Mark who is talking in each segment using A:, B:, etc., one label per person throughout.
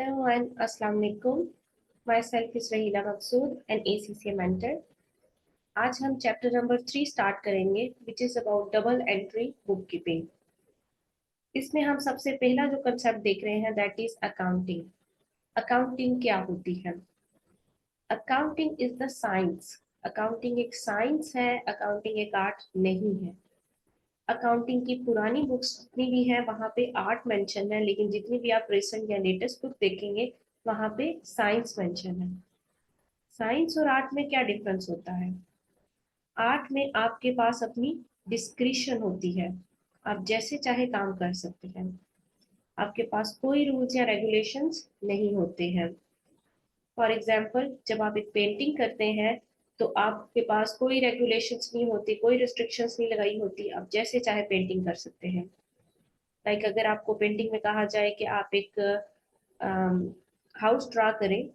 A: Hello and Assalamu alaikum. Myself is Rahila Maqsood, an ACCA mentor. आज हम chapter number 3 start करेंगे which is about double entry book keeping. इसमें हम सबसे पहला जो कंसेप्ट देख रहे हैं दैट इज अकाउंटिंग। अकाउंटिंग क्या होती है? Accounting is the science. Accounting एक साइंस है, अकाउंटिंग एक आर्ट नहीं है। अकाउंटिंग की पुरानी बुक्स जितनी भी हैं वहाँ पे आर्ट मेंशन है, लेकिन जितनी भी आप रिसेंट या लेटेस्ट बुक देखेंगे वहाँ पे साइंस मेंशन है। साइंस और आर्ट में क्या डिफरेंस होता है? आर्ट में आपके पास अपनी डिस्क्रिशन होती है, आप जैसे चाहे काम कर सकते हैं, आपके पास कोई रूल्स या रेगुलेशंस नहीं होते हैं। फॉर एग्जाम्पल, जब आप एक पेंटिंग करते हैं तो आपके पास कोई रेगुलेशंस नहीं होती, कोई रिस्ट्रिक्शंस नहीं लगाई होती, आप जैसे चाहे पेंटिंग कर सकते हैं। लाइक अगर आपको पेंटिंग में कहा जाए कि आप एक हाउस ड्रा करें,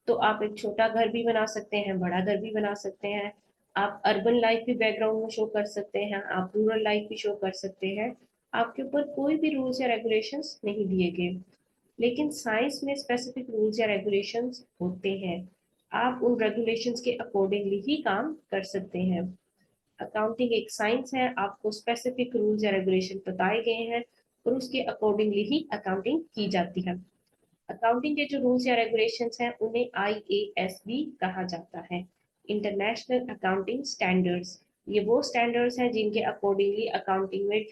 A: तो आप एक छोटा घर भी बना सकते हैं, बड़ा घर भी बना सकते हैं, आप अर्बन लाइफ भी बैकग्राउंड में शो कर सकते हैं, आप रूरल लाइफ भी शो कर सकते हैं। आपके ऊपर कोई भी रूल्स या रेगुलेशंस नहीं दिए गए। लेकिन साइंस में स्पेसिफिक रूल्स या रेगुलेशंस होते हैं, आप उन रेगुलेशंस के अकॉर्डिंगली ही काम कर सकते हैं। अकाउंटिंग एक साइंस है, आपको स्पेसिफिक रूल्स या रेगुलेशन बताए गए हैं और उसके अकॉर्डिंगली ही अकाउंटिंग की जाती है। अकाउंटिंग के जो रूल्स या रेगुलेशंस हैं उन्हें IAS भी कहा जाता है, इंटरनेशनल अकाउंटिंग स्टैंडर्ड्स। ये वो स्टैंडर्ड्स हैं जिनके अकॉर्डिंगली अकाउंटिंग में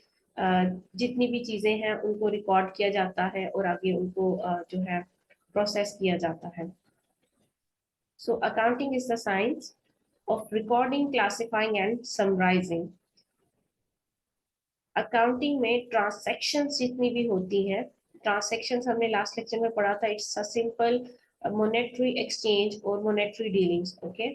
A: जितनी भी चीज़ें हैं उनको रिकॉर्ड किया जाता है और आगे उनको जो है प्रोसेस किया जाता है। So accounting is the science of recording, classifying and summarizing. Accounting में ट्रांसैक्शंस जितनी भी होती हैं, ट्रांसैक्शंस हमने लास्ट लेक्चर में पढ़ा था, it's a simple monetary exchange और मॉनेटरी डीलिंग्स। ओके,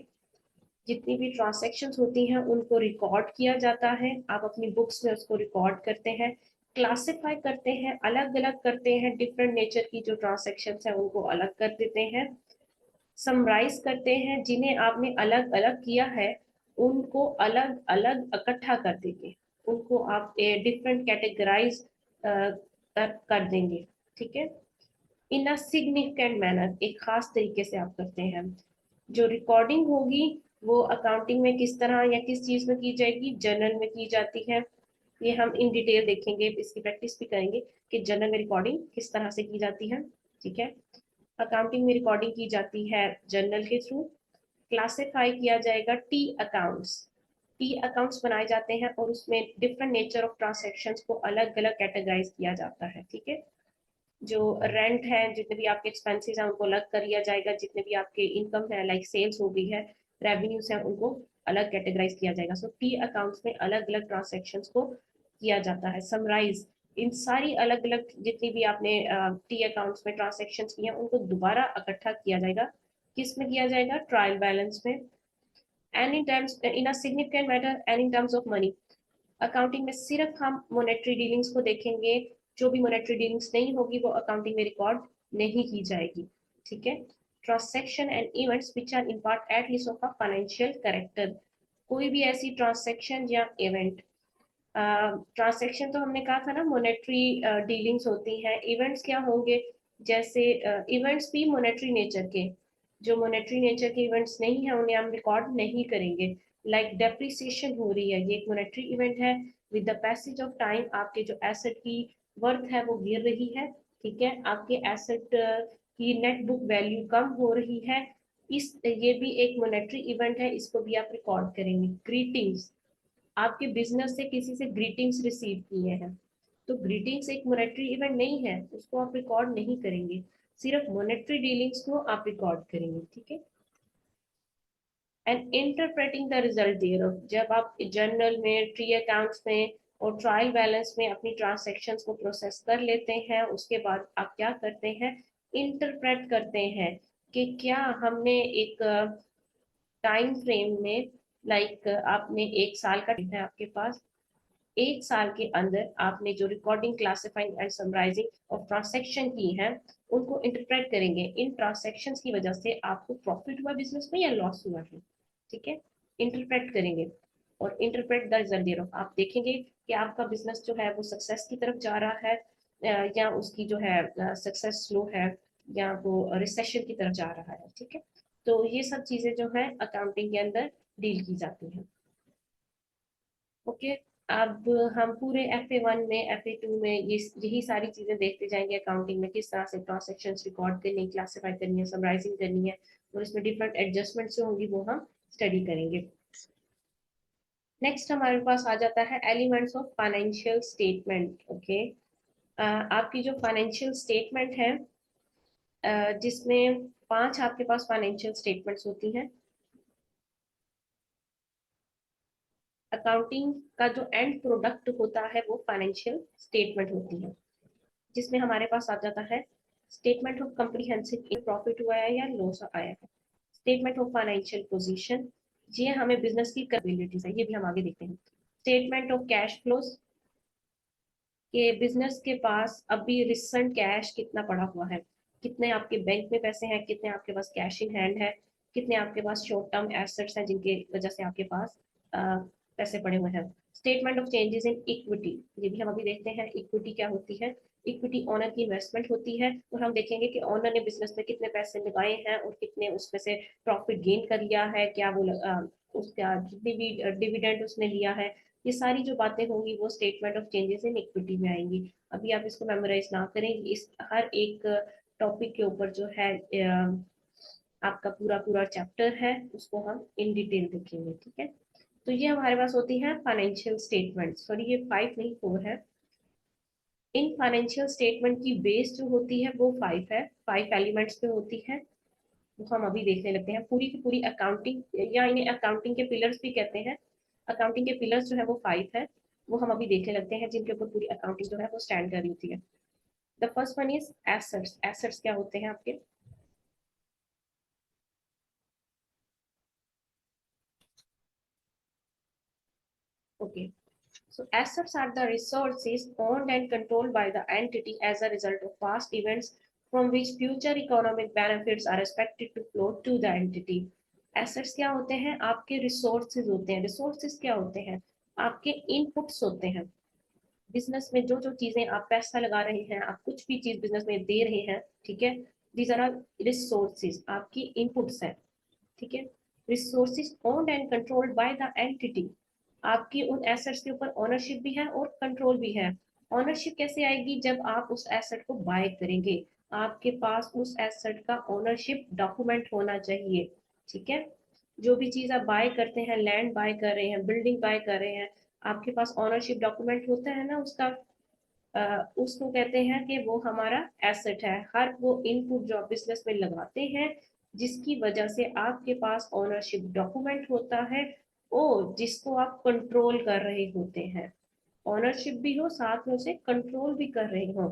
A: जितनी भी ट्रांसैक्शंस होती हैं उनको रिकॉर्ड किया जाता है, आप अपनी बुक्स में उसको रिकॉर्ड करते हैं, क्लासिफाई करते हैं, अलग अलग करते हैं, डिफरेंट नेचर की जो ट्रांसैक्शंस हैं उनको अलग कर देते हैं, समराइज करते हैं, जिन्हें आपने अलग अलग किया है उनको अलग अलग इकट्ठा कर देंगे, उनको आप डिफरेंट कैटेगराइज कर देंगे। ठीक है, इन अ सिग्निफिकेंट मैनर, एक खास तरीके से आप करते हैं। जो रिकॉर्डिंग होगी वो अकाउंटिंग में किस तरह या किस चीज में की जाएगी? जर्नल में की जाती है। ये हम इन डिटेल देखेंगे, इसकी प्रैक्टिस भी करेंगे कि जर्नल में रिकॉर्डिंग किस तरह से की जाती है। ठीक है, अकाउंटिंग में रिकॉर्डिंग की जाती है जर्नल के थ्रू। क्लासिफाई किया जाएगा टी अकाउंट्स, टी अकाउंट्स बनाए जाते हैं और उसमें डिफरेंट नेचर ऑफ ट्रांसैक्शंस को अलग अलग कैटेगराइज किया जाता है। ठीक है, जो रेंट है, जितने भी आपके एक्सपेंसेस हैं उनको अलग कर लिया जाएगा, जितने भी आपके इनकम है लाइक सेल्स हो गई है, रेवेन्यूज है, उनको अलग कैटेगराइज किया जाएगा। सो टी अकाउंट्स में अलग अलग ट्रांसैक्शंस को किया जाता है। समराइज, इन सारी अलग अलग जितनी भी आपने टी अकाउंट्स में ट्रांसैक्शंस किए हैं उनको दोबारा इकट्ठा किया जाएगा। किस में किया जाएगा? ट्रायल बैलेंस में। And in terms in a significant matter and in terms of money, accounting में सिर्फ हम मॉनेटरी डीलिंग्स को देखेंगे, जो भी मॉनेटरी डीलिंग्स नहीं होगी वो अकाउंटिंग में रिकॉर्ड नहीं की जाएगी। ठीक है, transaction and events which are in part at least of a financial character, कोई भी ऐसी ट्रांसैक्शन या इवेंट, ट्रांसैक्शन तो हमने कहा था ना मॉनेटरी डीलिंग्स होती हैं, इवेंट्स क्या होंगे? जैसे इवेंट्स भी मॉनेटरी नेचर के, जो मॉनेटरी नेचर के इवेंट्स नहीं है उन्हें हम रिकॉर्ड नहीं करेंगे। लाइक डेप्रिसिएशन हो रही है, ये एक मॉनेटरी इवेंट है। With the passage of time आपके जो एसेट की वर्थ है वो गिर रही है। ठीक है, आपके एसेट की नेट बुक वैल्यू कम हो रही है, इस ये भी एक मॉनेटरी इवेंट है, इसको भी आप रिकॉर्ड करेंगे। ग्रीटिंग्स, आपके बिजनेस से किसी से ग्रीटिंग्स रिसीव किए हैं, तो ग्रीटिंग्स एक मॉनेटरी इवेंट नहीं है, उसको आप रिकॉर्ड नहीं करेंगे, सिर्फ मॉनेटरी डीलिंग्स को आप रिकॉर्ड करेंगे। ठीक है, and interpreting the result thereof, जब आप जर्नल में, ट्री अकाउंट्स में और ट्रायल बैलेंस में अपनी ट्रांसैक्शंस को प्रोसेस कर लेते हैं, उसके बाद आप क्या करते हैं? इंटरप्रेट करते हैं कि क्या हमने एक टाइम फ्रेम में, लाइक आपने एक साल का है आपके पास, एक साल के अंदर आपने जो रिकॉर्डिंग, क्लासिफाइंग एंड समराइजिंग और ट्रांसैक्शन की है उनको इंटरप्रेट करेंगे। इन ट्रांसैक्शन की वजह से आपको प्रॉफिट हुआ बिजनेस में या लॉस हुआ है? ठीक है, इंटरप्रेट करेंगे और इंटरप्रेट द रिजल्ट दे रहा, आप देखेंगे कि आपका बिजनेस जो है वो सक्सेस की तरफ जा रहा है या उसकी जो है सक्सेस स्लो है, या वो रिसेशन की तरफ जा रहा है, ठीक है। तो ये सब चीजें जो है अकाउंटिंग के अंदर डील की जाती हैं। ओके। अब हम पूरे FA1 में FA2 में ये यही सारी चीजें देखते जाएंगे, अकाउंटिंग में किस तरह से ट्रांजेक्शन रिकॉर्ड करनी, क्लासिफाई करनी है, समराइजिंग करनी है, और इसमें डिफरेंट एडजस्टमेंट्स जो होंगी वो हम स्टडी करेंगे। नेक्स्ट हमारे पास आ जाता है elements of financial statement. Okay. आपकी जो फाइनेंशियल स्टेटमेंट है, जिसमें 5 आपके पास फाइनेंशियल स्टेटमेंट्स होती हैं। अकाउंटिंग का जो एंड प्रोडक्ट होता है वो फाइनेंशियल स्टेटमेंट होती है, जिसमें हमारे पास आ जाता है स्टेटमेंट ऑफ कम्प्रीहेंसिव, प्रॉफिट हुआ है या लॉस आया है, स्टेटमेंट ऑफ फाइनेंशियल पोजीशन, ये हमें बिजनेस की कैपेबिलिटीज है, ये भी हम आगे देखते हैं। स्टेटमेंट ऑफ कैश फ्लोज, के बिजनेस के पास अभी रिसेंट कैश कितना पड़ा हुआ है, कितने आपके बैंक में पैसे हैं, कितने आपके पास कैश इन हैंड है, कितने आपके पास शॉर्ट टर्म एसेट्स हैं जिनके वजह से आपके पास पैसे पड़े हुए हैं। Statement of changes in equity, ये भी हम अभी देखते हैं इक्विटी क्या होती है। इक्विटी ओनर की इन्वेस्टमेंट होती है, और हम देखेंगे कि ओनर ने बिजनेस में कितने पैसे लगाए हैं और कितने उसमें से प्रॉफिट गेन कर लिया है, क्या वो उसका जितनी भी डिविडेंड उसने लिया है, ये सारी जो बातें होंगी वो statement of changes in equity में आएंगी। अभी आप इसको मेमोराइज ना करें, इस हर एक टॉपिक के ऊपर जो है आपका पूरा पूरा चैप्टर है, उसको हम इन डिटेल देखेंगे, ठीक है। तो ये हमारे पास होती है फाइनेंशियल स्टेटमेंट, सॉरी ये 5 नहीं 4 है। इन फाइनेंशियल स्टेटमेंट की बेस जो होती है वो 5 है, 5 एलिमेंट्स पे होती है, वो हम अभी देखने लगते हैं। पूरी की पूरी अकाउंटिंग, या इन्हें अकाउंटिंग के पिलर्स भी कहते हैं, अकाउंटिंग के पिलर्स जो है वो 5 है, वो हम अभी देखने लगते हैं, जिनके ऊपर पूरी अकाउंटिंग जो है वो स्टैंड कर रही होती है। The first one is assets. Assets क्या होते हैं आपके? Okay. So assets are the resources owned and controlled by the entity as a result of past events from which future economic benefits are expected to flow to the entity. Assets क्या होते हैं? आपके resources होते हैं। Resources क्या होते हैं? आपके inputs होते हैं। बिजनेस में जो जो चीजें आप पैसा लगा रहे हैं, आप कुछ भी चीज बिजनेस में दे रहे हैं, ठीक है, दीज आर रिसोर्सेज, आपकी इनपुट्स है, ठीक है। Resources owned and controlled by the entity, आपकी उन एसेट्स के ऊपर ओनरशिप भी है और कंट्रोल भी है। ओनरशिप कैसे आएगी? जब आप उस एसेट को बाय करेंगे, आपके पास उस एसेट का ओनरशिप डॉक्यूमेंट होना चाहिए, ठीक है। जो भी चीज आप बाय करते हैं, लैंड बाय कर रहे हैं, बिल्डिंग बाय कर रहे हैं, आपके पास ओनरशिप डॉक्यूमेंट होता है ना उसका, उसको कहते हैं कि वो हमारा एसेट है। हर वो इनपुट जो आप बिजनेस में लगाते हैं, जिसकी वजह से आपके पास ओनरशिप डॉक्यूमेंट होता है, और जिसको आप कंट्रोल कर रहे होते हैं। ओनरशिप भी हो, साथ में उसे कंट्रोल भी कर रहे हो।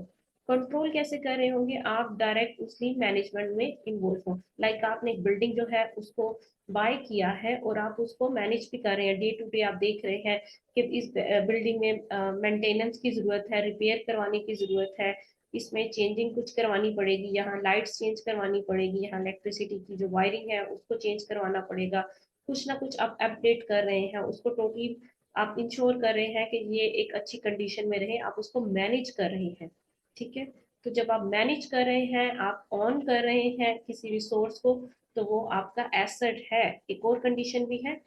A: कंट्रोल कैसे कर रहे होंगे? आप डायरेक्ट उसकी मैनेजमेंट में इन्वॉल्व हो। लाइक आपने एक बिल्डिंग जो है उसको बाय किया है, और आप उसको मैनेज भी कर रहे हैं, डे टू डे आप देख रहे हैं कि इस बिल्डिंग में मेंटेनेंस की जरूरत है, रिपेयर करवाने की जरूरत है, इसमें चेंजिंग कुछ करवानी पड़ेगी, यहाँ लाइट्स चेंज करवानी पड़ेगी, यहाँ इलेक्ट्रिसिटी की जो वायरिंग है उसको चेंज करवाना पड़ेगा, कुछ ना कुछ आप अपडेट कर रहे हैं उसको, टोटली आप इंश्योर कर रहे हैं कि ये एक अच्छी कंडीशन में रहे, आप उसको मैनेज कर रहे हैं, ठीक है। तो जब आप मैनेज कर रहे हैं, आप ऑन कर रहे हैं किसी रिसोर्स को, तो वो आपका एसेट है। एक और कंडीशन भी है,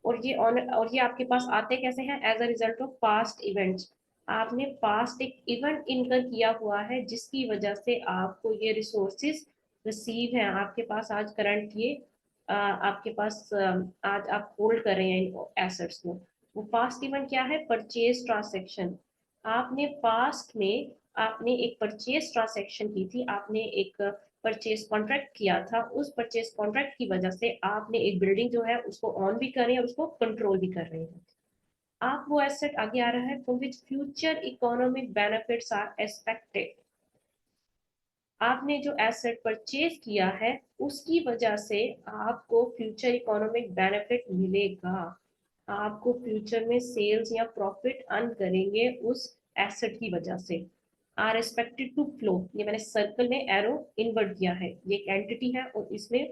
A: और ये ऑन, और ये आपके पास आते कैसे हैं? As a result of past events. आपने पास्ट एक इवेंट इनकर किया हुआ है, जिसकी वजह से आपको ये रिसोर्सेज रिसीव है आपके पास आज करंट, ये आपके पास आज आप होल्ड कर रहे हैं इन एसेट्स को। वो पास्ट इवेंट क्या है? Purchase transaction. आपने पास्ट में आपने एक परचेज ट्रांसेक्शन की थी, आपने एक परचेज कॉन्ट्रैक्ट किया था, उस परचेज कॉन्ट्रैक्ट की वजह से आपने एक बिल्डिंग जो है उसको ऑन भी कर रहे हैं और उसको कंट्रोल भी कर रहे हैं। आप वो एसेट आगे आ रहा है, from which future economic benefits are expected. आपने जो एसेट परचेज किया है, उसकी वजह से आपको फ्यूचर इकोनॉमिक बेनिफिट मिलेगा। आपको फ्यूचर में सेल्स या प्रॉफिट अर्न करेंगे उस एसेट की वजह से। आर एक्सपेक्टेड टू फ्लो, ये मैंने सर्कल में एरो इन्वर्ट किया है, ये एक एंटिटी है और इसमें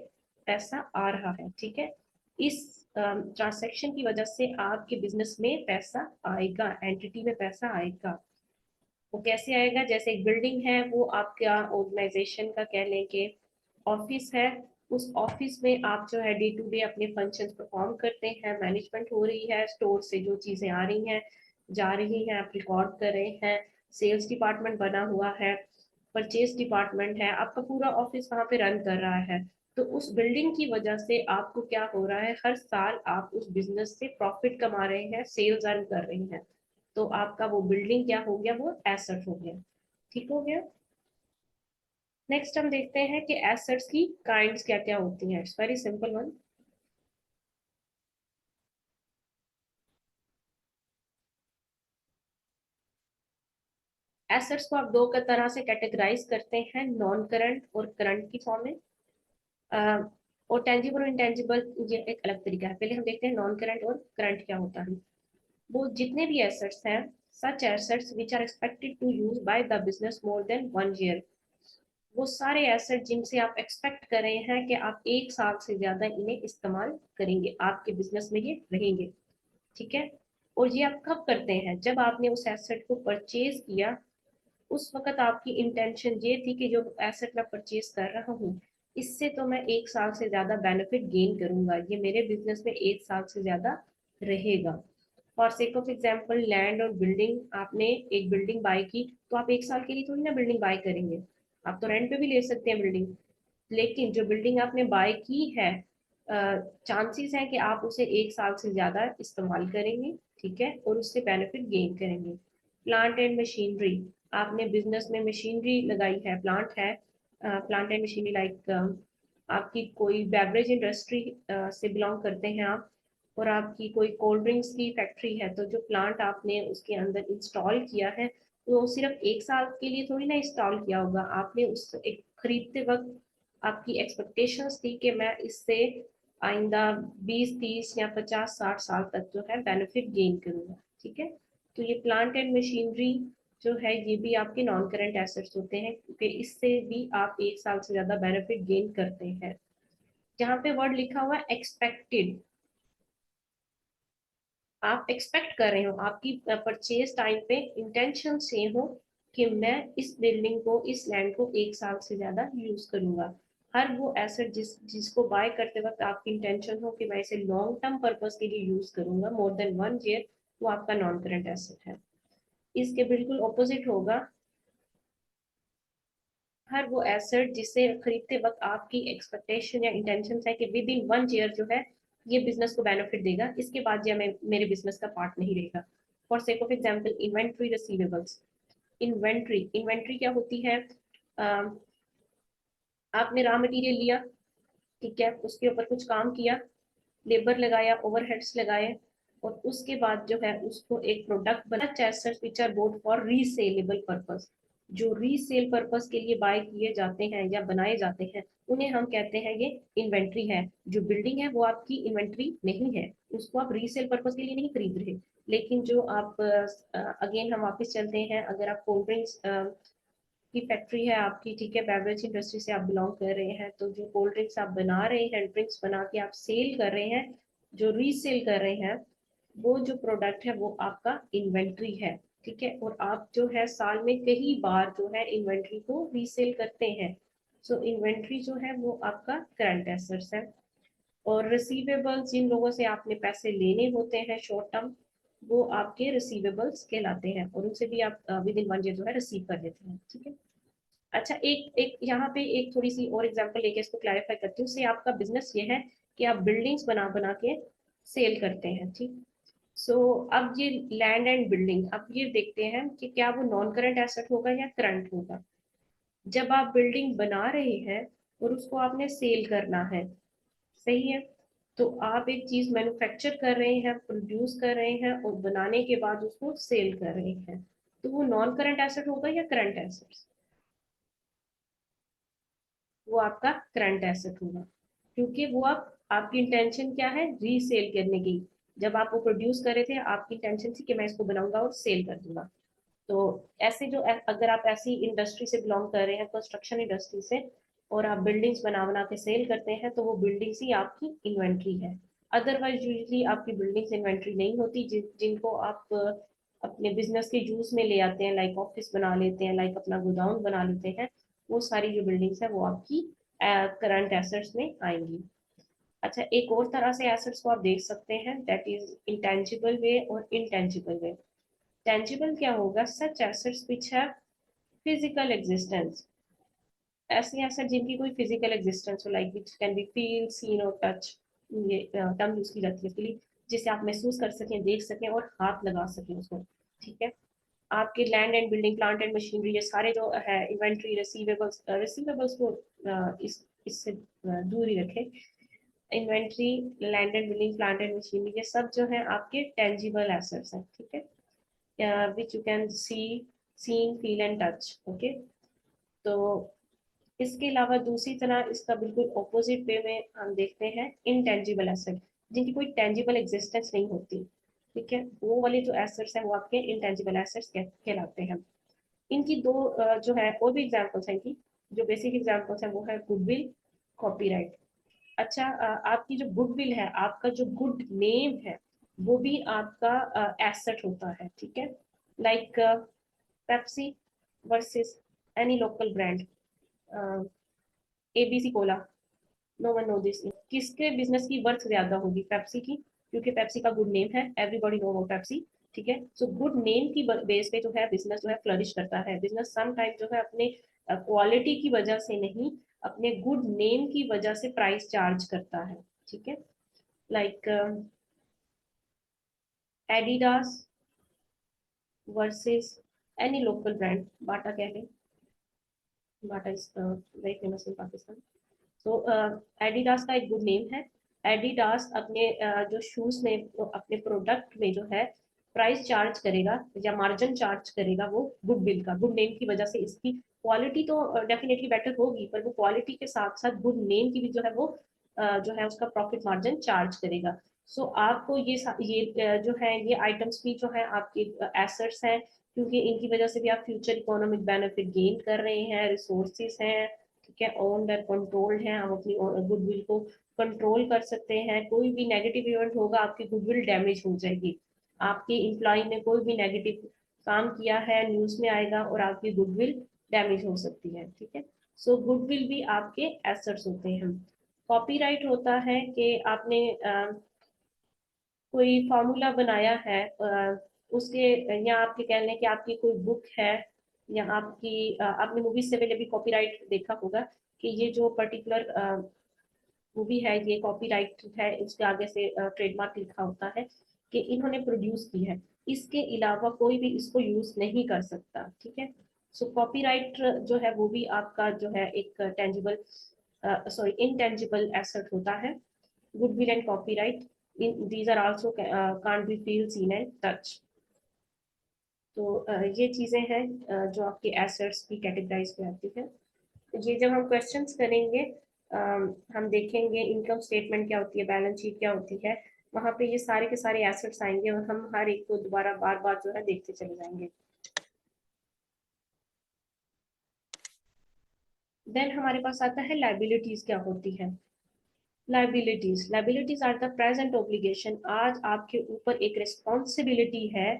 A: पैसा आ रहा है, ठीक है। इस ट्रांसैक्शन की वजह से आपके बिजनेस में पैसा आएगा, एंटिटी में पैसा आएगा। वो कैसे आएगा, जैसे एक बिल्डिंग है वो आपका ऑर्गेनाइजेशन का कह लें कि ऑफिस है, उस ऑफिस में आप जो है डे टू डे अपने फंक्शंस परफॉर्म करते हैं, मैनेजमेंट हो रही है, स्टोर से जो चीजें आ रही हैं जा रही हैं आप रिकॉर्ड कर रहे हैं, सेल्स डिपार्टमेंट बना हुआ है, परचेज डिपार्टमेंट है, आपका पूरा ऑफिस वहां पे रन कर रहा है। तो उस बिल्डिंग की वजह से आपको क्या हो रहा है, हर साल आप उस बिजनेस से प्रॉफिट कमा रहे हैं, सेल्स अर्न कर रहे हैं। तो आपका वो बिल्डिंग क्या हो गया, वो एसेट हो गया। ठीक हो गया। नेक्स्ट हम देखते हैं कि एसेट्स की काइंड्स क्या क्या होती हैं। It's very simple one. Assets को आप दो का तरह से कैटेगराइज करते हैं, नॉन करंट और करंट की फॉर्म में। अ, और टेंजिबल और इंटेंजिबल ये एक अलग तरीका है। पहले हम देखते हैं नॉन करंट और करंट क्या होता है। वो जितने भी एसेट्स हैं, such assets which are expected to use by the business more than 1 year, वो सारे एसेट जिनसे आप एक्सपेक्ट कर रहे हैं कि आप 1 साल से ज्यादा इन्हें इस्तेमाल करेंगे, आपके बिजनेस में ये रहेंगे। ठीक है। और ये आप कब करते हैं, जब आपने उस एसेट को परचेज किया, उस वक्त आपकी इंटेंशन ये थी कि जो एसेट मैं परचेज कर रहा हूँ, इससे तो मैं 1 साल से ज्यादा बेनिफिट गेन करूंगा, ये मेरे बिजनेस में 1 साल से ज्यादा रहेगा। For sake of example, land और बिल्डिंग, आपने एक बिल्डिंग बाय की, तो आप 1 साल के लिए थोड़ी ना बिल्डिंग बाय करेंगे, आप तो रेंट पे भी ले सकते हैं बिल्डिंग। लेकिन जो बिल्डिंग आपने बाय की है, चांसेस है कि आप उसे 1 साल से ज्यादा इस्तेमाल करेंगे। ठीक है, और उससे बेनिफिट गेन करेंगे। प्लांट एंड मशीनरी, आपने बिजनेस में मशीनरी लगाई है, प्लांट है, प्लांट एंड मशीनरी लाइक आपकी कोई बेवरेज इंडस्ट्री से बिलोंग करते हैं आप, और आपकी कोई कोल्ड ड्रिंक्स की फैक्ट्री है, तो जो प्लांट आपने उसके अंदर इंस्टॉल किया है, वो सिर्फ 1 साल के लिए थोड़ी ना इंस्टॉल किया होगा, आपने उस एक खरीदते वक्त आपकी एक्सपेक्टेशंस थी कि मैं इससे आइंदा 20 30 या 50 60 साल तक जो है बेनिफिट गेन करूंगा। ठीक है। तो ये प्लांट एंड मशीनरी जो है ये भी आपके नॉन करंट एसेट्स होते हैं, क्योंकि इससे भी आप 1 साल से ज्यादा बेनिफिट गेन करते हैं। जहाँ पे वर्ड लिखा हुआ है एक्सपेक्टेड, आप एक्सपेक्ट कर रहे हो, आपकी परचेज टाइम पे इंटेंशन से हो कि मैं इस बिल्डिंग को, इस लैंड को 1 साल से ज्यादा यूज करूंगा। हर वो एसेट जिसको बाय करते वक्त आपकी इंटेंशन हो कि मैं इसे लॉन्ग टर्म पर्पस के लिए यूज करूंगा मोर देन 1 ईयर, वो आपका नॉन करंट एसेट है। इसके बिल्कुल ऑपोजिट होगा, हर वो एसेट जिसे खरीदते वक्त आपकी एक्सपेक्टेशन या इंटेंशन है कि विद इन 1 ईयर जो है ये बिजनेस को बेनिफिट देगा, इसके बाद यह मेरे बिजनेस का पार्ट नहीं रहेगा। For sake of example, inventory receivables. Inventory inventory क्या होती है, अम, आपने रॉ मटेरियल लिया, ठीक है, उसके ऊपर कुछ काम किया, लेबर लगाया, ओवरहेड्स लगाए, और उसके बाद जो है उसको एक प्रोडक्ट बना, assets which are bought for resaleable purpose, जो रीसेल पर्पस के लिए बाय किए जाते हैं या बनाए जाते हैं, उन्हें हम कहते हैं ये इन्वेंट्री है। जो बिल्डिंग है वो आपकी इन्वेंट्री नहीं है, उसको आप रीसेल पर्पस के लिए नहीं खरीद रहे। लेकिन जो आप अगेन हम वापस चलते हैं, अगर आप कोल्ड ड्रिंक्स की फैक्ट्री है आपकी, ठीक है, बेवरेज इंडस्ट्री से आप बिलोंग कर रहे हैं, तो जो कोल्ड ड्रिंक्स आप बना रहे हैं, ड्रिंक्स बना के आप सेल कर रहे हैं, जो रीसेल कर रहे हैं, वो जो प्रोडक्ट है वो आपका इन्वेंट्री है। ठीक है, और आप जो है साल में कई बार जो है इन्वेंट्री को रीसेल करते हैं। सो इन्वेंट्री जो है वो आपका करंट एसेट्स है। और रिसीवेबल्स, जिन लोगों से आपने पैसे लेने होते हैं शॉर्ट टर्म, वो आपके रिसीवेबल्स कहलाते हैं, और उनसे भी आप विद इन 1 ईयर जो है रिसीव कर लेते हैं। ठीक है। अच्छा, एक एक यहाँ पे एक थोड़ी सी और एग्जांपल लेके इसको क्लैरिफाई करती हूँ। से आपका बिजनेस ये है कि आप बिल्डिंग्स बना बना के सेल करते हैं। ठीक। सो अब ये लैंड एंड बिल्डिंग, अब ये देखते हैं कि क्या वो नॉन करंट एसेट होगा या करंट होगा। जब आप बिल्डिंग बना रहे हैं और उसको आपने सेल करना है, सही है, तो आप एक चीज मैन्युफैक्चर कर रहे हैं, प्रोड्यूस कर रहे हैं, और बनाने के बाद उसको सेल कर रहे हैं, तो वो नॉन करंट एसेट होगा या करंट एसेट, वो आपका करंट एसेट होगा। क्योंकि वो आप, आपकी इंटेंशन क्या है, रीसेल करने की। जब आप वो प्रोड्यूस कर रहे थे, आपकी इंटेंशन थी कि मैं इसको बनाऊंगा और सेल कर दूंगा। तो ऐसे जो अगर आप ऐसी इंडस्ट्री से बिलोंग कर रहे हैं, कंस्ट्रक्शन इंडस्ट्री से, और आप बिल्डिंग्स बना बना के सेल करते हैं, तो वो बिल्डिंग्स ही आपकी इन्वेंट्री है। अदरवाइज यूजली आपकी बिल्डिंग्स इन्वेंट्री नहीं होती, जिनको आप अपने बिजनेस के यूज में ले आते हैं, लाइक ऑफिस बना लेते हैं, लाइक अपना गोडाउन बना लेते हैं, वो सारी जो बिल्डिंग्स है वो आपकी करंट एसेट्स में आएंगी। अच्छा, एक और तरह से एसेट्स को आप देख सकते हैं, दैट इज इंटेंजिबल वे और इनटेंजिबल वे। टेंजिबल क्या होगा? Such assets which have physical existence, ऐसे एसेट जिनकी कोई फिजिकल एग्जिस्टेंस हो, like which can be feel, seen और टच। ये टर्म यूज की जाती है इसके लिए, जिसे आप महसूस कर सकें, देख सकें और हाथ लगा सकें उसको। ठीक है। आपके land and building, plant and machinery, ये सारे जो है इन्वेंट्री, रिसीवेबल्स, रिसीवेबल्स को इससे दूर ही रखें। Inventory, land and building, plant and machinery, ये सब जो है आपके टेंजिबल एसेट्स हैं। ठीक है, which you can see, seen, feel and touch. Okay. तो इसके अलावा दूसरी तरह इसका बिल्कुल ऑपोजिट वे में हम देखते हैं इनटेंजिबल एसेट, जिनकी कोई टेंजिबल एग्जिस्टेंस नहीं होती। ठीक है, वो वाले जो एसेट्स हैं वो आपके इनटेंजिबल एसेट्स कहलाते हैं। इनकी दो जो है और भी एग्जांपल्स हैं कि जो बेसिक एग्जांपल्स हैं वो है गुडविल, कॉपीराइट। अच्छा, आपकी जो गुडविल है, आपका जो गुड नेम है, वो भी आपका एसेट होता है। ठीक है, like Pepsi versus any local brand, ABC cola, no one know this, किसके बिजनेस की वर्थ ज्यादा होगी? पेप्सी की, क्योंकि पेप्सी का गुड नेम है, एवरीबॉडी नो अबाउट पेप्सी। ठीक है, सो गुड नेम की बेस पे जो है बिजनेस जो है फ्लरिश करता है। बिजनेस सम टाइम जो है अपने क्वालिटी की वजह से नहीं, अपने गुड नेम की वजह से प्राइस चार्ज करता है। ठीक है, like Adidas versus any local brand, Bata कह लें, Bata is very famous in Pakistan. तो एडिडास का एक गुड नेम है। एडिडास अपने जो शूज में, अपने प्रोडक्ट में जो है प्राइस चार्ज करेगा या मार्जिन चार्ज करेगा, वो गुडविल का, गुड नेम की वजह से। इसकी क्वालिटी तो डेफिनेटली बेटर होगी, पर वो क्वालिटी के साथ साथ गुड नेम की भी जो है वो जो है उसका प्रॉफिट मार्जिन चार्ज करेगा। सो आपको ये जो है ये आइटम्स भी जो है आपके एसेट्स हैं, क्योंकि इनकी वजह से भी आप फ्यूचर इकोनॉमिक बेनिफिट गेन कर रहे हैं, रिसोर्सेज हैं। ठीक है, ओन्ड एंड कंट्रोल्ड है, हम अपनी गुडविल को कंट्रोल कर सकते हैं। कोई भी नेगेटिव इवेंट होगा, आपकी गुडविल डैमेज हो जाएगी। आपके एम्प्लॉय ने कोई भी नेगेटिव काम किया है, न्यूज में आएगा और आपकी गुडविल डैमेज हो सकती है। ठीक है, सो गुडविल भी आपके एसेट्स होते हैं। कॉपीराइट होता है कि आपने कोई फॉर्मूला बनाया है, उसके, या आपके कह लें कि आपकी कोई बुक है, या आपकी आपने मूवीज से पहले भी कॉपीराइट देखा होगा कि ये जो पर्टिकुलर मूवी है ये कॉपीराइट है, इसके आगे से ट्रेडमार्क लिखा होता है कि इन्होंने प्रोड्यूस की है, इसके अलावा कोई भी इसको यूज नहीं कर सकता। ठीक है, सो कॉपीराइट जो है वो भी आपका जो है एक टेंजिबल, सॉरी इनटेंजिबल एसेट होता है। Goodwill and copyright, these are also can't be feel, seen and touch। तो ये चीजें हैं जो आपके एसेट्स की कैटेगराइज में आती है। ये जब हम क्वेश्चंस करेंगे, हम देखेंगे इनकम स्टेटमेंट क्या होती है, बैलेंस शीट क्या होती है, वहां पे ये सारे के सारे एसेट्स आएंगे और हम हर एक को दोबारा बार बार जो है देखते चले जाएंगे। देन हमारे पास आता है लाइबिलिटीज क्या होती है। Liabilities are the present obligation, आज आपके ऊपर एक रिस्पॉन्सिबिलिटी है,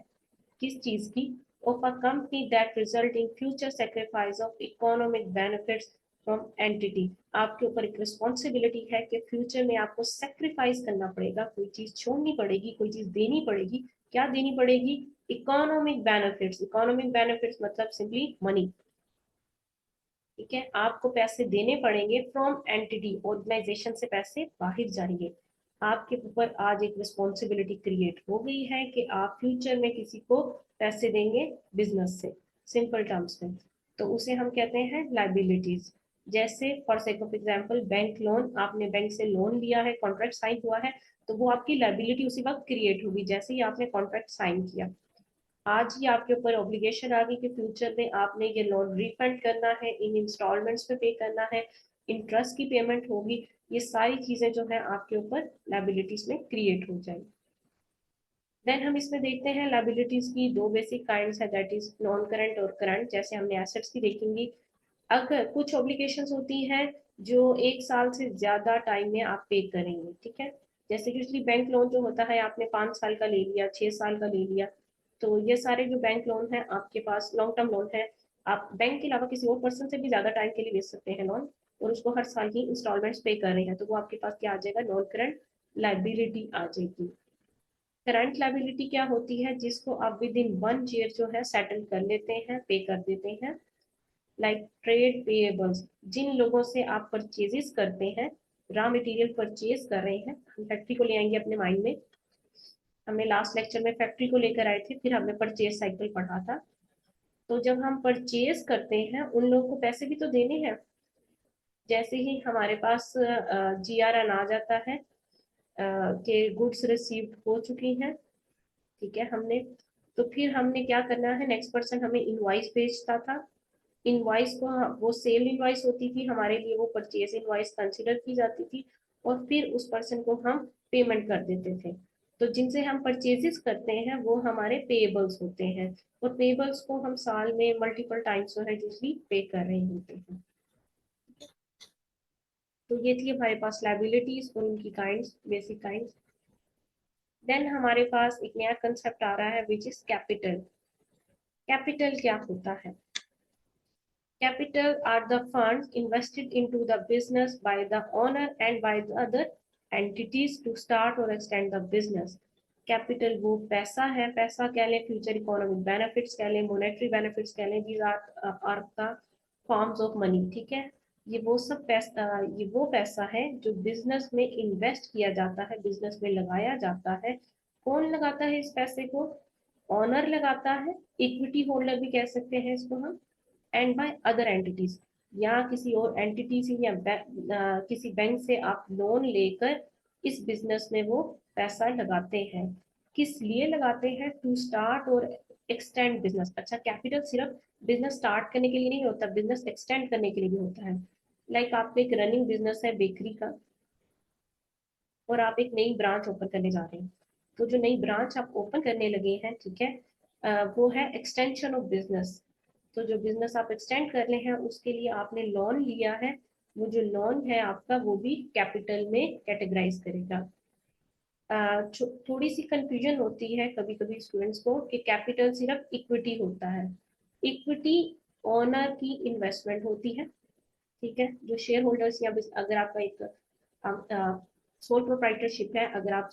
A: किस चीज की? Of a company that result in future sacrifice of economic benefits from entity. आपके ऊपर एक रिस्पॉन्सिबिलिटी है कि फ्यूचर में आपको सेक्रीफाइस करना पड़ेगा, कोई चीज छोड़नी पड़ेगी, कोई चीज देनी पड़ेगी। क्या देनी पड़ेगी? Economic benefits. इकोनॉमिक बेनिफिट्स मतलब सिंपली मनी। ठीक है, आपको पैसे देने पड़ेंगे फ्रॉम एंटिटी, ऑर्गेनाइजेशन से पैसे बाहर जाएंगे। आपके ऊपर आज एक रिस्पॉन्सिबिलिटी क्रिएट हो गई है कि आप फ्यूचर में किसी को पैसे देंगे बिजनेस से, सिंपल टर्म्स में। तो उसे हम कहते हैं लाइबिलिटीज। जैसे for sake of example bank loan, आपने बैंक से लोन लिया है, कॉन्ट्रैक्ट साइन हुआ है, तो वो आपकी लाइबिलिटी उसी वक्त क्रिएट होगी जैसे ही आपने कॉन्ट्रैक्ट साइन किया। आज ही आपके ऊपर ऑब्लिगेशन आ गई कि फ्यूचर में आपने ये लोन रिफंड करना है, इन इंस्टॉलमेंट्स में पे करना है, इंटरेस्ट की पेमेंट होगी। ये सारी चीजें जो है आपके ऊपर लाइबिलिटीज में क्रिएट हो जाएगी। देन हम इसमें देखते हैं लाइबिलिटीज की दो बेसिक काइंड्स है, दैट इज नॉन करंट और करंट। जैसे हमने एसेट्स की देखेंगे, अगर कुछ ऑब्लिगेशंस होती हैं जो 1 साल से ज्यादा टाइम में आप पे करेंगे। ठीक है, जैसे यूजली बैंक लोन जो होता है आपने 5 साल का ले लिया, 6 साल का ले लिया, तो ये सारे जो बैंक लोन है आपके पास, लॉन्ग टर्म लोन है, आप बैंक के अलावा किसी और पर्सन से भी ज्यादा टाइम के लिए ले सकते हैं लोन, और उसको हर साल की इंस्टॉलमेंट्स पे कर रहे हैं, तो वो आपके पास क्या आ जाएगा, नॉन करंट लाइबिलिटी आ जाएगी। करंट लाइबिलिटी क्या होती है, जिसको आप विद इन 1 ईयर जो है सेटल कर लेते हैं, पे कर देते हैं। लाइक ट्रेड पेएबल्स, जिन लोगों से आप परचेजेस करते हैं, रॉ मटेरियल परचेज कर रहे हैं, हम फैक्ट्री को ले आएंगे अपने माइंड में, हमने लास्ट लेक्चर में फैक्ट्री को लेकर आए थे, फिर हमने परचेज साइकिल पढ़ा था। तो जब हम परचेज करते हैं, उन लोगों को पैसे भी तो देने हैं। जैसे ही हमारे पास जीआरएन आ जाता है कि गुड्स रिसीव्ड हो चुकी हैं, ठीक है, हमने, तो फिर हमने क्या करना है, नेक्स्ट पर्सन हमें इनवॉइस भेजता था। इनवॉइस को वो सेल इनवॉइस होती थी हमारे लिए, वो परचेज इनवॉइस कंसिडर की जाती थी, और फिर उस पर्सन को हम पेमेंट कर देते थे। तो जिनसे हम परचेजेस करते हैं वो हमारे पेएबल्स होते हैं, और पेएबल्स को हम साल में मल्टीपल टाइम्स जो है यूजली पे कर रहे होते हैं। तो ये थी हमारे पास लाइबिलिटीज और उनकी काइंड्स, बेसिक काइंड्स। देन हमारे पास एक नया कंसेप्ट आ रहा है विच इज कैपिटल। कैपिटल क्या होता है? Capital are the funds invested into the business by the owner and by the other entities to start or extend the business. Capital वो पैसा है, पैसा कह लें, फ्यूचर इकोनॉमिक बेनिफिट्स कह लें, मोनेटरी बेनिफिट्स कह लें, these are the forms of money, ठीक है। ये वो सब पैसा, ये वो पैसा है जो बिजनेस में इन्वेस्ट किया जाता है, बिजनेस में लगाया जाता है। कौन लगाता है इस पैसे को? ऑनर लगाता है, इक्विटी होल्डर भी कह सकते हैं इसको हम, एंड बाय अदर एंटिटीज, या किसी और एंटिटी से या किसी बैंक से आप लोन लेकर इस बिजनेस में वो पैसा लगाते हैं। किस लिए लगाते हैं? टू स्टार्ट और एक्सटेंड बिजनेस। अच्छा, कैपिटल सिर्फ बिजनेस स्टार्ट करने के लिए नहीं होता, बिजनेस एक्सटेंड करने के लिए भी होता है। लाइक आपका एक रनिंग बिजनेस है बेकरी का, और आप एक नई ब्रांच ओपन करने जा रहे हैं, तो जो नई ब्रांच आप ओपन करने लगे हैं, ठीक है, वो है एक्सटेंशन ऑफ बिजनेस। तो जो बिजनेस आप एक्सटेंड कर रहे हैं उसके लिए आपने लोन लिया है, वो जो लोन है आपका वो भी कैपिटल में कैटेगराइज करेगा। थोड़ी सी कंफ्यूजन होती है कभी कभी स्टूडेंट्स को कि कैपिटल सिर्फ इक्विटी होता है। इक्विटी ओनर की इन्वेस्टमेंट होती है, ठीक है, जो शेयर होल्डर्स, या अगर आपका एक सोल प्रोप्राइटरशिप है, अगर आप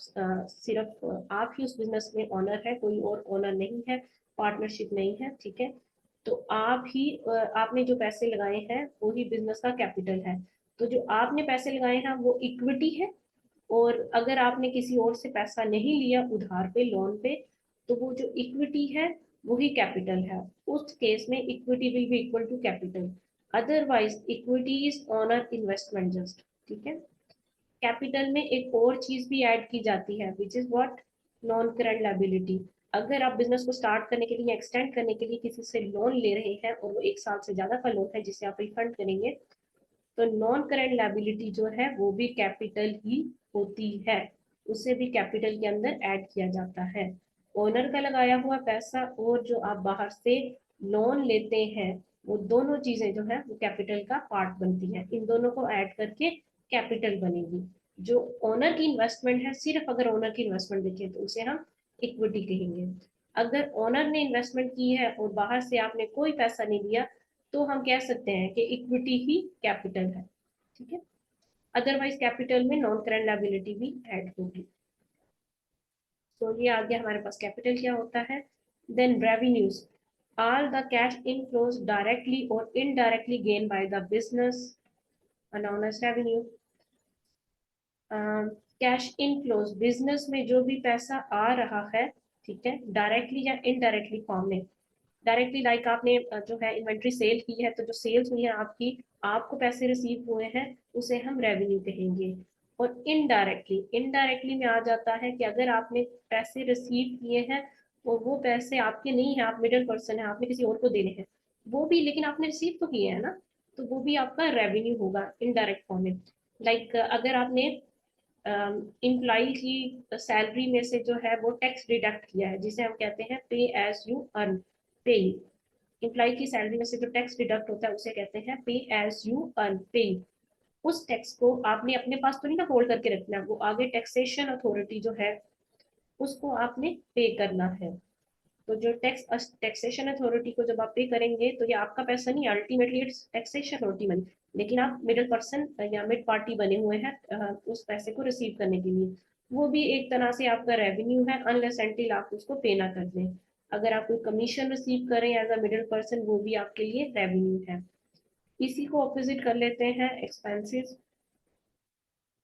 A: सिर्फ आप ही उस बिजनेस में ओनर है, कोई और ओनर नहीं है, पार्टनरशिप नहीं है, ठीक है, तो आप ही आपने जो पैसे लगाए हैं वो ही बिजनेस का कैपिटल है। तो जो आपने पैसे लगाए हैं वो इक्विटी है, और अगर आपने किसी और से पैसा नहीं लिया उधार पे, लोन पे, तो वो जो इक्विटी है वही कैपिटल है। उस केस में equity will be equal to capital, otherwise equity is owner investment just, ठीक है। कैपिटल में एक और चीज भी ऐड की जाती है which is what, non current liability. अगर आप बिजनेस को स्टार्ट करने के लिए, एक्सटेंड करने के लिए किसी से लोन ले रहे हैं, और वो 1 साल से ज्यादा का लोन है जिसे आप रिफंड करेंगे, तो नॉन करंट लायबिलिटी जो है वो भी कैपिटल ही होती है, उसे भी कैपिटल के अंदर ऐड किया जाता है। ओनर का लगाया हुआ पैसा और जो आप बाहर से लोन लेते हैं, वो दोनों चीजें जो है वो कैपिटल का पार्ट बनती है, इन दोनों को ऐड करके कैपिटल बनेगी। जो ओनर की इन्वेस्टमेंट है, सिर्फ अगर ओनर की इन्वेस्टमेंट देखें तो उसे हम इक्विटी कहेंगे। अगर ओनर ने इन्वेस्टमेंट की है और बाहर से आपने कोई पैसा नहीं दिया, तो हम कह सकते हैं कि इक्विटी ही कैपिटल है, ठीक है। अदरवाइज कैपिटल में नॉन करंट लायबिलिटी भी ऐड होगी। तो ये आ गया हमारे पास कैपिटल क्या होता है। Then revenues, all the cash inflows directly or indirectly gained by the business are known as revenue. Cash inflows, business में जो भी पैसा आ रहा है, ठीक है, डायरेक्टली या इनडायरेक्टली फॉर्म में। डायरेक्टली लाइक आपने जो है इन्वेंट्री सेल की है, तो जो सेल्स हुई है आपकी, आपको पैसे रिसीव हुए हैं, उसे हम रेवेन्यू कहेंगे। और इनडायरेक्टली, इनडायरेक्टली में आ जाता है कि अगर आपने पैसे रिसीव किए हैं और वो पैसे आपके नहीं है, आप मिडिल पर्सन है, आपने किसी और को देने हैं, वो भी, लेकिन आपने रिसीव तो किए हैं ना, तो वो भी आपका रेवेन्यू होगा इनडायरेक्ट फॉर्म में। लाइक अगर आपने इम्प्लाई की सैलरी में से जो है वो टैक्स डिडक्ट किया है, जिसे हम कहते हैं पे एज यू अर्न, पे। इम्प्लाई की सैलरी में से जो टैक्स डिडक्ट होता है उसे कहते हैं पे एज यू अर्न, पे। उस टैक्स को आपने अपने पास तो नहीं ना होल्ड करके रखना, वो आगे टैक्सेशन अथॉरिटी जो है उसको आपने पे करना है। तो जो टैक्सेशन अथॉरिटी को जब आप पे करेंगे तो ये आपका पैसा नहीं, ultimately it's taxation authority money, लेकिन आप मिडिल पर्सन या मिड पार्टी बने हुए हैं उस पैसे को रिसीव करने के लिए। वो भी एक तरह से आपका रेवेन्यू है, अनलेस एंटिल आप उसको पे ना कर दें। अगर आप कोई कमीशन रिसीव करें एज अ मिडिल पर्सन, वो भी आपके लिए रेवेन्यू है। इसी को ऑपोजिट कर लेते हैं एक्सपेंसेस।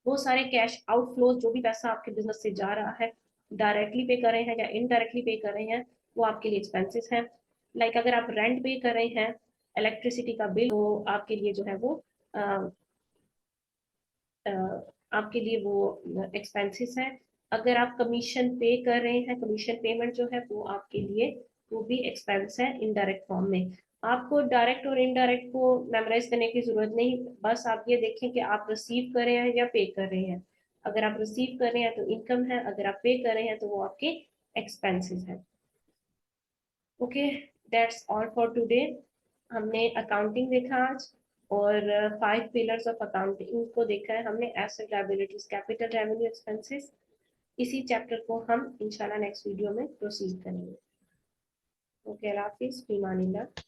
A: वो सारे कैश आउटफ्लोज, जो भी पैसा आपके बिजनेस से जा रहा है, डायरेक्टली पे कर रहे हैं या इनडायरेक्टली पे कर रहे हैं, वो आपके लिए एक्सपेंसेस हैं। लाइक अगर आप रेंट पे कर रहे हैं, इलेक्ट्रिसिटी का बिल, वो आपके लिए जो है वो अ, आपके लिए वो एक्सपेंसेस है। अगर आप कमीशन पे कर रहे हैं, कमीशन पेमेंट जो है वो आपके लिए वो भी एक्सपेंस है इनडायरेक्ट फॉर्म में। आपको डायरेक्ट और इनडायरेक्ट को मेमोराइज करने की जरूरत नहीं, बस आप ये देखें कि आप रिसीव कर रहे हैं या पे कर रहे हैं। अगर आप रिसीव कर रहे हैं तो इनकम है, अगर आप पे कर रहे हैं तो वो आपके एक्सपेंसेस है। Okay, that's all for today. हमने अकाउंटिंग देखा आज, और 5 पिलर्स ऑफ अकाउंटिंग को देखा है हमने, asset, liabilities, capital, revenue, expenses. इसी चैप्टर को हम इंशाल्लाह नेक्स्ट वीडियो में प्रोसीड करेंगे। ओके, अल्लाह हाफिज, फी अमानिल्लाह।